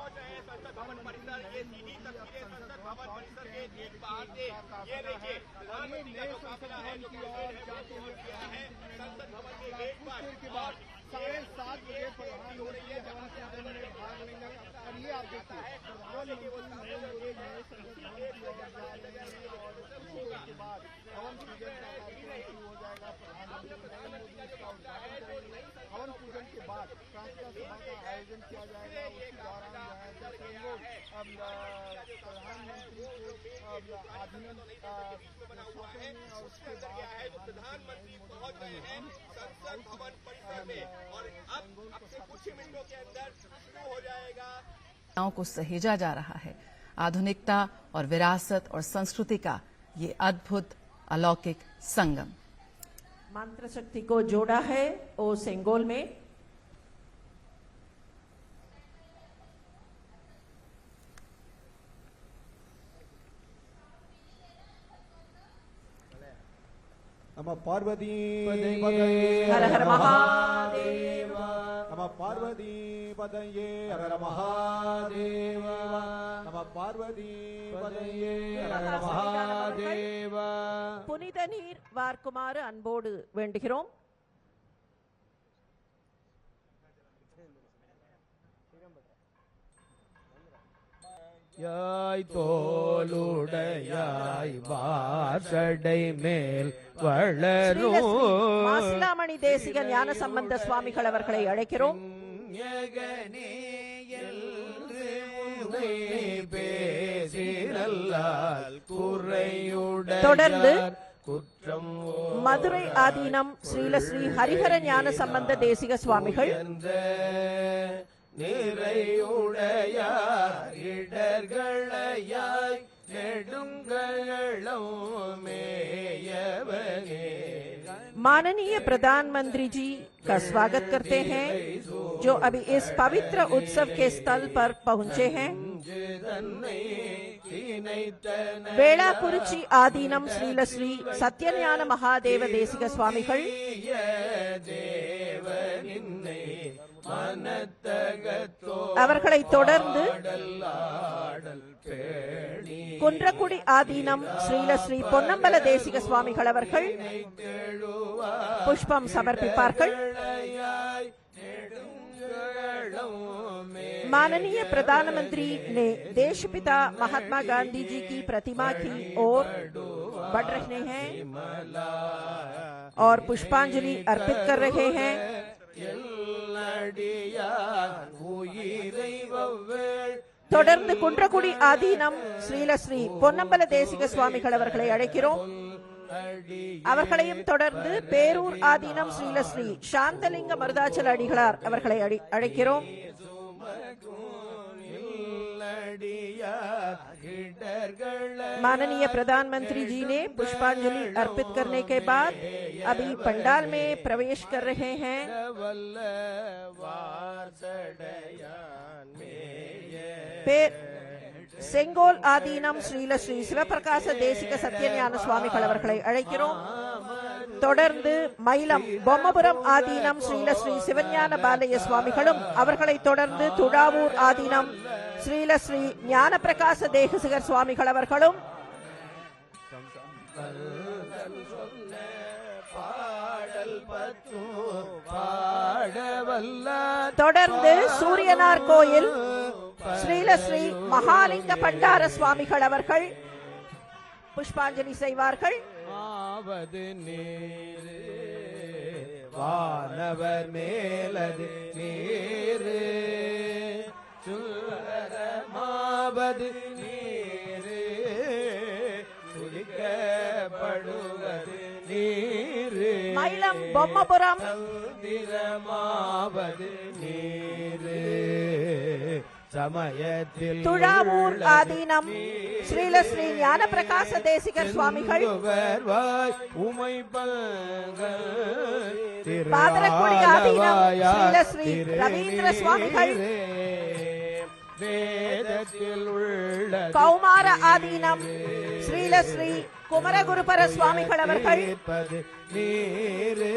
संसद भवन परिसर ये सीधी तस्वीरें संसद भवन परिसर के ठीक बाहर से ये देखिए प्रधानमंत्री का जो काफिला है जो पहुंच गया है संसद भवन के गेट पर और 7:30 बजे प्रधान हो रही है जहां से भाग लेंगे और ये आप देखिए प्रधानमंत्री वो सामने संसद भवन की ओर जा रहे हैं और उसके बाद हवन पूजन का कार्यक्रम शुरू हो जाएगा। प्रधानमंत्री का उद्घाटन करेंगे। हवन पूजन के बाद प्रार्थना सभा का आयोजन किया जाएगा। उसके दौरान प्रधानमंत्री को आधुनिक बना हुआ है और उसके अंदर क्या है जो प्रधानमंत्री पहुंच गए हैं संसद भवन परिसर में और अब से कुछ ही मिनटों के अंदर शुरू हो जाएगा। को सहेजा जा रहा है आधुनिकता और विरासत और संस्कृति का ये अद्भुत अलौकिक संगम। मंत्र शक्ति को जोड़ा है ओ सेंगोल में। नमः पार्वती हर हर महादेव। नमः पार्वती पतये हर हर महादेव। नमः पार्वती पतये हर हर महादेव। புனித நீர் வார்க்குமாறு அன்போடு வேண்டுகிறோம். யாய் தோளுடையாய் வாசடை மேல் வளரும் மாசிலாமணி தேசிக ஞான சம்பந்த சுவாமிகள் அவர்களை அழைக்கிறோம். தொடர்ந்து மதுரை ஆதீனம் ஸ்ரீலஸ்ரீ ஹரிஹர ஞான சம்பந்த தேசிக சுவாமிகள், நிறையுடையார் இடர்களையாய் நெடுங்களம் மேயவனே। माननीय प्रधानमंत्री जी का स्वागत करते हैं जो अभी इस पवित्र उत्सव के स्थल पर पहुंचे हैं। वेलाकुरिची आदीनम श्रीलश्री सत्यज्ञान महादेव देशिक स्वामिகள், அவர்களை தொடர்ந்து குன்றக்குடி ஆதீனம் ஸ்ரீலஸ்ரீ பொன்னம்பல தேசிக சுவாமிகள் அவர்கள் புஷ்பம் சமர்ப்பிப்பார்கள். माननीय प्रधानमंत्री ने देशपिता महात्मा गांधी जी की प्रतिमा की ओर बढ़ रहे हैं और पुष्पांजलि अर्पित कर रहे हैं. தொடர்ந்து குன்றக்குடி ஆதீனம் ஸ்ரீலஸ்ரீ பொன்னம்பல தேசிக சுவாமிகள் அவர்களை அழைக்கிறோம். அவர்களையும் தொடர்ந்து பேரூர் ஆதீனம் ஸ்ரீலஸ்ரீ சாந்தலிங்க மருதாச்சல அடிகளார் அவர்களை அழைக்கிறோம். माननीय प्रधानमंत्री जी ने पुष्पांजलि अर्पित करने के बाद अभी पंडाल में प्रवेश कर रहे हैं. செங்கோல் ஆதீனம் ஸ்ரீலஸ்ரீ சிவபிரகாச தேசிக சத்யஞான சுவாமிகள் அவர்களை அழைக்கிறோம். தொடர்ந்து மயிலம் பொம்மபுரம் ஆதீனம் ஸ்ரீலஸ்ரீ சிவஞான பாலய சுவாமிகளும், அவர்களை தொடர்ந்து துடாவூர் ஆதீனம் ஸ்ரீலஸ்ரீ ஞான பிரகாச தேசிகர் சுவாமிகள் அவர்களும், தொடர்ந்து சூரியனார் கோயில் ஸ்ரீலஸ்ரீ மகாலிங்க பண்டார சுவாமிகள் அவர்கள் புஷ்பாஞ்சலி செய்வார்கள். வானவர் மேலது நீரு சுரமாவது நீரு துதிக்கப்படுவது நீரு மயிலம் பொம்மபுரம் திரமாவது நீரு சமயத்தில் துழாவூர் ஆதீனம் ஸ்ரீலஸ்ரீ ஞான பிரகாச தேசிகர் சுவாமிகள், பாதரக்குடி ஆதீனம் ஸ்ரீலஸ்ரீ ரவீந்திர சுவாமிகள், வேதத்தில் உள்ள கௌமார ஆதீனம் ஸ்ரீலஸ்ரீ குமரகுருபர சுவாமிகள் அவர்கள் நீரே